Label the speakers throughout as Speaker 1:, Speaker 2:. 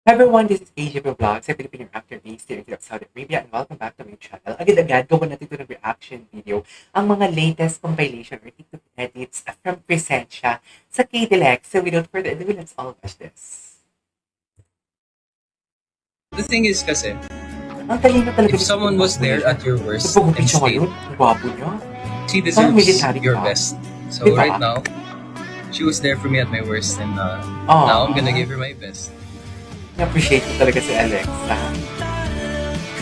Speaker 1: Hi everyone, this is AJ Vlogs, a Filipino actor based here in Saudi Arabia, and welcome back to my channel. Agad-agad, gawa natin ito ng reaction video, ang mga latest compilation or TikTok edits from Presensya sa K-Delec. So without further ado, let's all watch this.
Speaker 2: The thing is kasi,
Speaker 1: Ang talino talaga
Speaker 2: if someone was there at your worst
Speaker 1: Nagpagupit
Speaker 2: and
Speaker 1: siya
Speaker 2: stayed,
Speaker 1: ngayon, ang gwapo niya.
Speaker 2: she
Speaker 1: Parang
Speaker 2: deserves
Speaker 1: military
Speaker 2: your
Speaker 1: pa.
Speaker 2: best. So
Speaker 1: Diba?
Speaker 2: right now, she was there for me at my worst, and
Speaker 1: Aww.
Speaker 2: now I'm gonna give her my best.
Speaker 1: Na-appreciate ko talaga si Alexa.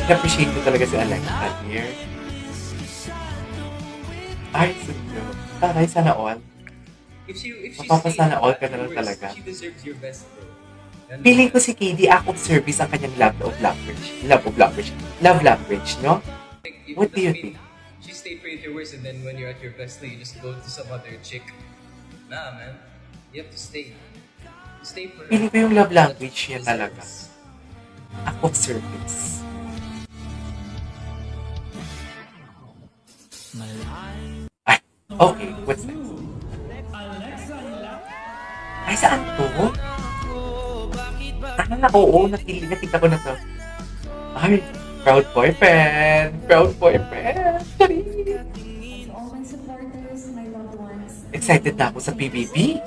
Speaker 1: Na-appreciate ko talaga si Alexa here. Ay, sundo. Taray, sana all.
Speaker 2: If she
Speaker 1: Mapapasana
Speaker 2: stayed
Speaker 1: all
Speaker 2: at
Speaker 1: ka na
Speaker 2: your
Speaker 1: lang
Speaker 2: worst,
Speaker 1: talaga.
Speaker 2: she deserves your best, bro.
Speaker 1: Feeling ko si KD act of service ang kanyang love language, no?
Speaker 2: Like, if
Speaker 1: What
Speaker 2: it
Speaker 1: do you
Speaker 2: doesn't mean
Speaker 1: think?
Speaker 2: She stayed for you at your worst, and then when you're at your best, you just go to some other chick. Nah, man. You have to stay. Stay for her.
Speaker 1: Feeling ko yung love language niya
Speaker 2: Deserves.
Speaker 1: talaga. Act of service. Ay, okay, what's next? Ay, saan to? Oo, nakita ko na to. Ay, proud boyfriend! Proud boyfriend! Charis!
Speaker 3: All my supporters, my loved ones.
Speaker 1: Excited na ako sa PBB.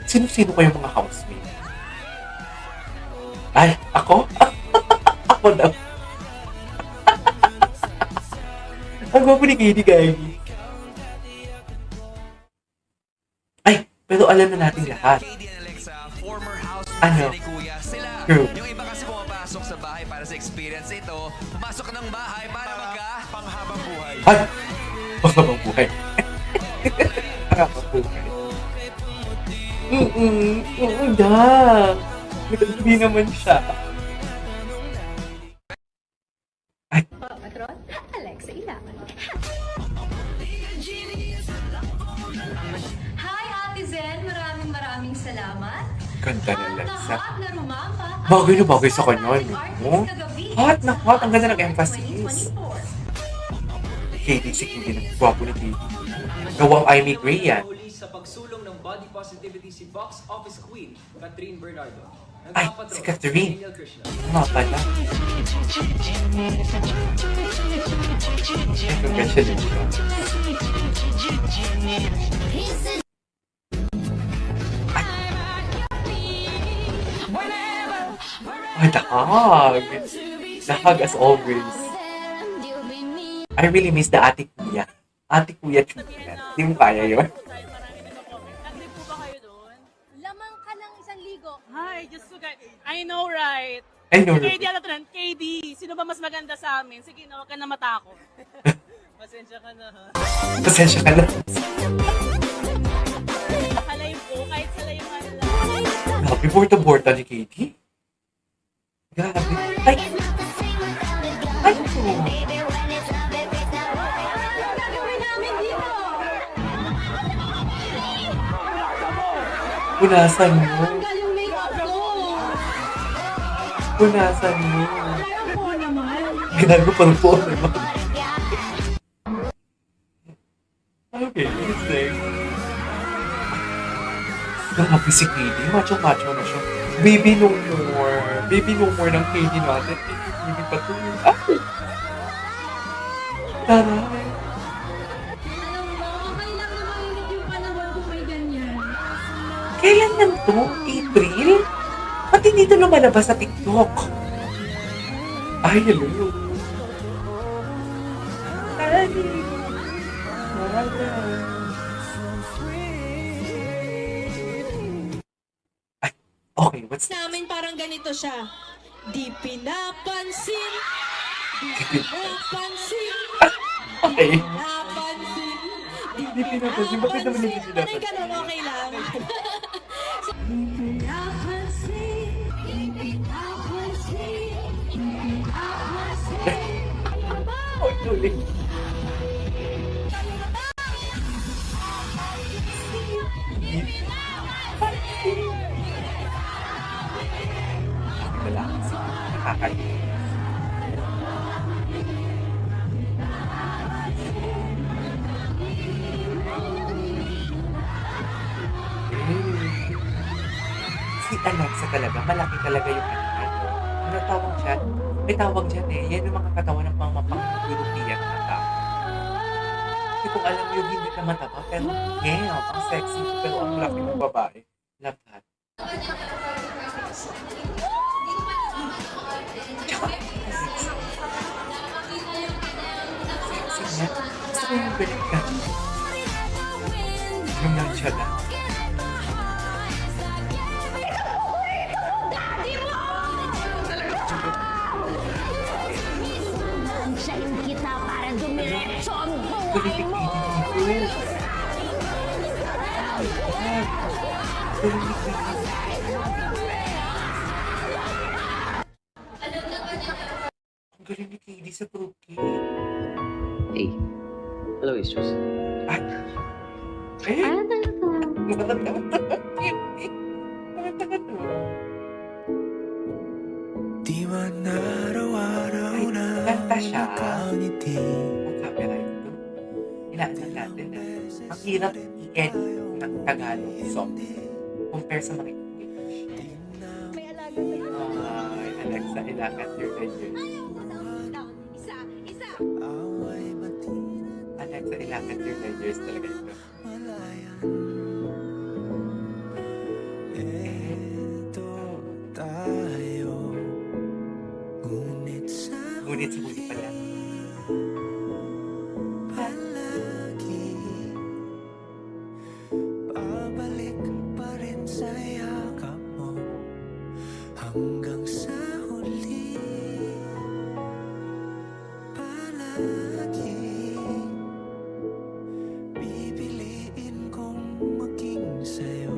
Speaker 1: Sino-sino kayong mga housemate? Ay, ako? Ako daw. Ang gwapo ni KD, guys. Ay, pero alam na natin lahat.
Speaker 4: KD and Alexa, former housemate
Speaker 1: Ano?
Speaker 4: ni Kuya. Sila,
Speaker 1: True.
Speaker 4: yung iba kasi pumapasok sa bahay para sa experience ito, pumasok ng bahay para panghabang buhay.
Speaker 1: Ay! Panghabang buhay. Panghabang buhay. Da. Hindi naman siya. Ay,
Speaker 3: Patron, Alexa Ilaman. Hi, Ate Zen. Maraming salamat.
Speaker 1: ganda na Alexa.
Speaker 3: Hot na rumampa.
Speaker 1: Bagay na bagay sa kanya, no? Hot na hot. Ang ganda ng emphasis.
Speaker 3: 2024.
Speaker 1: KD, si KD. Gwapo ni KD. Gawang Amy Gray yan.
Speaker 5: Huli sa pagsulong ng body positivity si box office queen Catherine Bernardo.
Speaker 1: Ay, si Catherine.
Speaker 5: Daniel Krishna.
Speaker 1: Nga pala. Ay, congratulations. Ay, dahag. Dahag as always. I really miss the ate kuya. Ate kuya treatment. Di mo kaya yun?
Speaker 6: Agree po ba kayo doon?
Speaker 7: Lamang ka ng 1,000.
Speaker 6: Hi, just to get... I know, right?
Speaker 1: I know.
Speaker 6: KD, ano to nun? KD, sino ba mas maganda sa amin? Sige na, huwag ka na matakot. Pasensya ka na, ha?
Speaker 1: Pasensya ka na.
Speaker 6: Nakalayo po, kahit sa layuan lang.
Speaker 1: Grabe, borta-borta ni KD. Grabe. Ay! Ay!
Speaker 3: Gagawin namin dito.
Speaker 1: Punasan mo.
Speaker 3: Tanggal yung makeup ko.
Speaker 1: Punasan mo.
Speaker 3: Kaya ko naman.
Speaker 1: Ginago parang po naman. Okay, let's next. Grabe si KD. Macho-macho na siya. Baby no more. Baby no more ng KD natin. Baby pa to. Ay! Taray.
Speaker 3: Alam mo, okay lang na mainit yung panahon kung may ganyan.
Speaker 1: Kailan lang to? April? Ba't hindi ito lumalabas sa TikTok? Ay, hello. Ay. Ay, okay, what's next?
Speaker 7: Namin parang ganito siya. Di pinapansin. Di pinapansin.
Speaker 1: Okay.
Speaker 7: Napansin.
Speaker 1: Hindi pinapansin. Bakit naman hindi
Speaker 7: Parang
Speaker 1: pinapansin?
Speaker 7: ganun, okay lang.
Speaker 1: Ay, tuloy. Wala. Nakakaya. Si Alexa talaga, malaki talaga yung ano tawag dyan? May tawag dyan eh. Yan yung mga katawan ng mga pang-European na tao. Hindi kung alam mo yung hindi ka mataba, pero ang sexy, pero ang laki ng babae. Love that. Tsaka, sexy niya. Gusto ko yung galit ka. Yung nandiya na.
Speaker 3: Nandiyan kita para dumiretso ang
Speaker 1: Kulitik
Speaker 3: buhay mo.
Speaker 1: dito. Ang galing ni Katie sa fruitcake.
Speaker 2: Hey, hello, Jesus.
Speaker 1: Ay! Eh! Maganda. Cute. Maganda ka to.
Speaker 8: Di man araw-araw
Speaker 1: Ay,
Speaker 8: na
Speaker 1: kanta siya.
Speaker 8: nakangiti.
Speaker 1: Ang copyright to. Inaanan natin na ang hirap i-edit ng Tagalog song compare sa mga English.
Speaker 7: May alaga na
Speaker 1: Ay, Alexa, ilakat your legend.
Speaker 7: Isa.
Speaker 8: Away matinag
Speaker 1: Alexa, ilakat your legends talaga ito.
Speaker 8: malayan. Eto tayo, ngunit sa
Speaker 1: Ngunit sa huli pala.
Speaker 8: palagi babalik pa rin sa yakap mo hanggang sa huli. Palagi pipiliin kong maging sa'yo.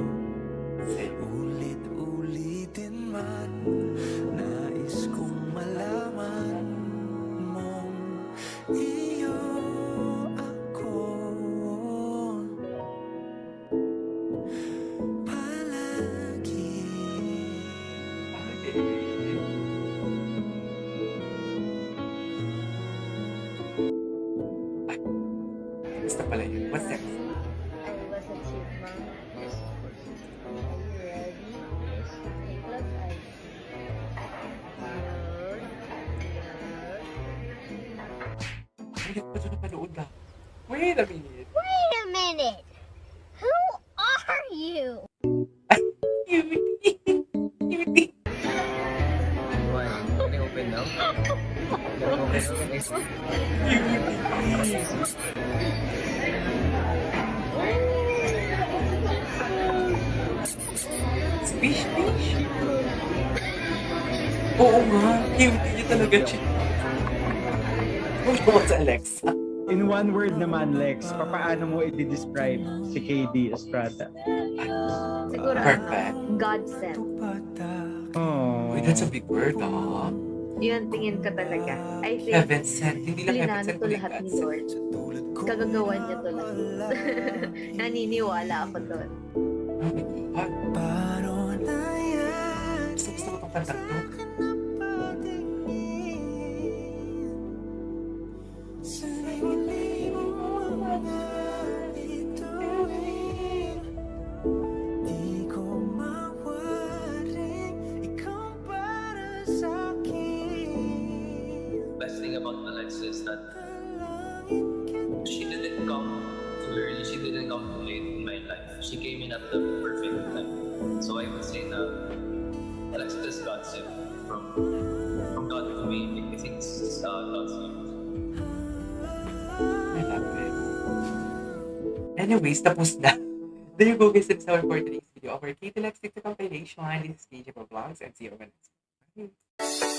Speaker 1: Sa'yo.
Speaker 8: Ulit-ulitin man, nais kong malaman mong iyo ako. Palagi.
Speaker 1: Ay, basta pala yun. What's next?
Speaker 3: I was a chipmunk. Yes, of course. Are you ready? Yes. Close eyes.
Speaker 1: Ulit pa ito napanood na. Wait a minute.
Speaker 3: Wait a minute. Who are you?
Speaker 1: Cutie. Cutie.
Speaker 2: Why? Can I open now?
Speaker 1: Fish. Oo nga. Cutie niya talaga siya. Kung sa Alexa.
Speaker 9: In one word naman, Lex, paano mo i-describe si KD Estrada?
Speaker 3: Siguro,
Speaker 1: Perfect.
Speaker 3: God sent.
Speaker 9: Oh.
Speaker 1: Uy, that's a big word, ah.
Speaker 3: Yun tingin ko talaga. I think,
Speaker 1: Heaven sent. Hindi lang heaven
Speaker 3: plinano
Speaker 1: sent,
Speaker 3: to
Speaker 1: kundi
Speaker 3: lahat
Speaker 1: God
Speaker 3: ni
Speaker 1: sent.
Speaker 3: Lord. Kagagawan niya to lahat. Naniniwala ako doon.
Speaker 1: Oh my God.
Speaker 8: Paano na yan?
Speaker 1: Gusto ko itong kantang to.
Speaker 8: Sa lilim-lim mga bituin, di ko mawaring ikaw para sa'kin.
Speaker 2: Best thing about Alexa is that she didn't come too early, she didn't come too late in my life. She came in at the perfect time. So I would say na Alexa is God's gift from God to me. I think it's God's gift.
Speaker 1: I love it. Anyways, tapos na. There you go guys, that's our for today's video of our Katie Lex TikTok compilation. This is KJ for Vlogs and see you on the next one. Bye.